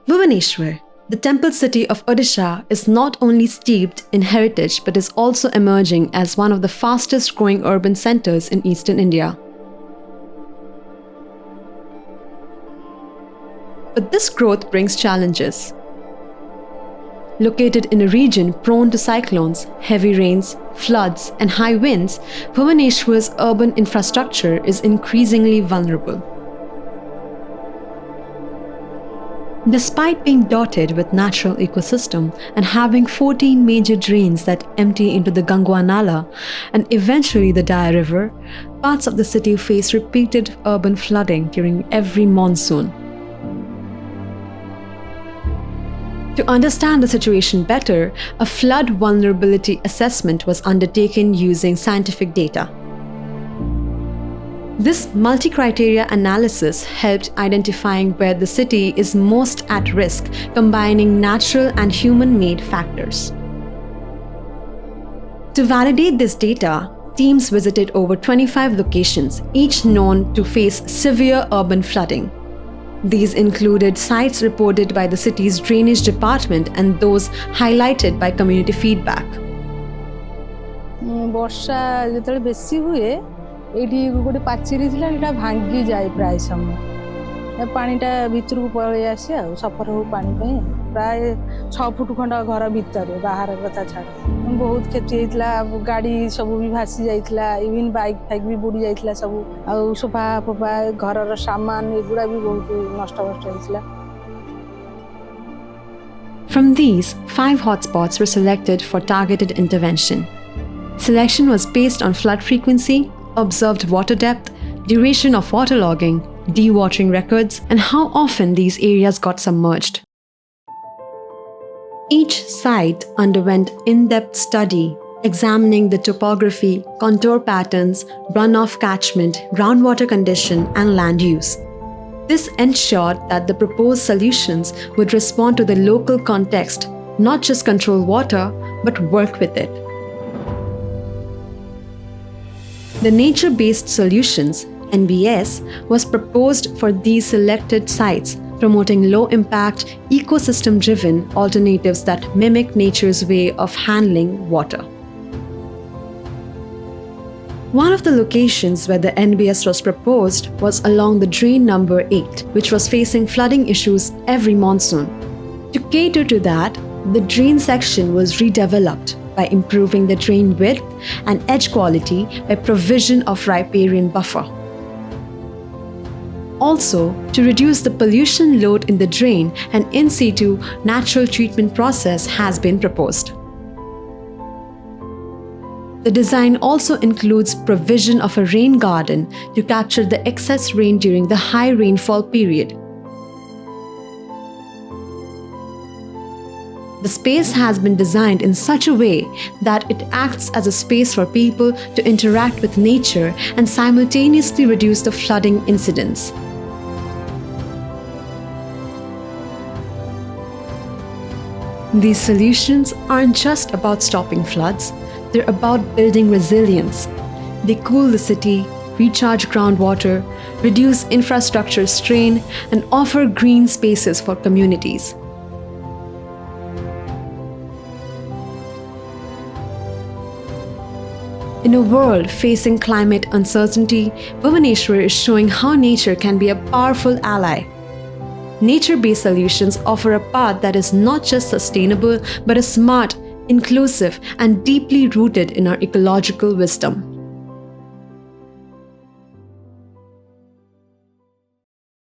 Bhubaneswar, the temple city of Odisha, is not only steeped in heritage but is also emerging as one of the fastest growing urban centers in eastern India. But this growth brings challenges. Located in a region prone to cyclones, heavy rains, floods, and high winds, Bhubaneswar's urban infrastructure is increasingly vulnerable. Despite being dotted with natural ecosystem and having 14 major drains that empty into the Gangwa Nala and eventually the Daya River, parts of the city face repeated urban flooding during every monsoon. To understand the situation better, a flood vulnerability assessment was undertaken using scientific data. This multi-criteria analysis helped identifying where the city is most at risk, combining natural and human-made factors. To validate this data, teams visited over 25 locations, each known to face severe urban flooding. These included sites reported by the city's drainage department and those highlighted by community feedback. ବର୍ଷା ଯେତେବେଳେ ବେଶୀ ହୁଏ ଏଇଠି ଗୋଟେ ପାଚିରି ଥିଲା ଏଟା ଭାଙ୍ଗି ଯାଏ ପ୍ରାୟ ସମୟ ପାଣିଟା ଭିତରକୁ ପଳେଇ ଆସେ ଆଉ ସଫର ହଉ ପାଣି ପାଇଁ ପ୍ରାୟ 6 ଫୁଟ ଖଣ୍ଡ ଘର ଭିତରେ ବାହାର କଥା ଛାଡ଼ ବହୁତ କ୍ଷତି ହେଇଥିଲା ଗାଡ଼ି ସବୁ ବି ଭାସି ଯାଇଥିଲା ଇଭିନ୍ ବାଇକ୍ ଫାଇକ୍ ବି ବୁଡ଼ି ଯାଇଥିଲା ସବୁ ଆଉ ସୋଫା ଫୋଫା ଘରର ସାମାନ ଏଗୁଡ଼ା ବି ବହୁତ ନଷ୍ଟ ହେଇଥିଲା. From these, 5 hotspots were selected for targeted intervention. Selection was based on flood frequency, observed water depth, duration of waterlogging, dewatering records, and how often these areas got submerged. Each site underwent in-depth study, examining the topography, contour patterns, runoff catchment, groundwater condition, and land use. This ensured that the proposed solutions would respond to the local context, not just control water, but work with it. The nature-based solutions, NbS, was proposed for these selected sites, promoting low-impact, ecosystem-driven alternatives that mimic nature's way of handling water. One of the locations where the NbS was proposed was along the drain number 8, which was facing flooding issues every monsoon. To cater to that, the drain section was redeveloped by improving the drain width and edge quality by provision of riparian buffer. Also, to reduce the pollution load in the drain, an in-situ natural treatment process has been proposed. The design also includes provision of a rain garden to capture the excess rain during the high rainfall period. The space has been designed in such a way that it acts as a space for people to interact with nature and simultaneously reduce the flooding incidents. These solutions aren't just about stopping floods, they're about building resilience. They cool the city, recharge groundwater, reduce infrastructure strain, and offer green spaces for communities. In a world facing climate uncertainty, Bhubaneswar is showing how nature can be a powerful ally. Nature-based solutions offer a path that is not just sustainable, but a smart, inclusive, and deeply rooted in our ecological wisdom.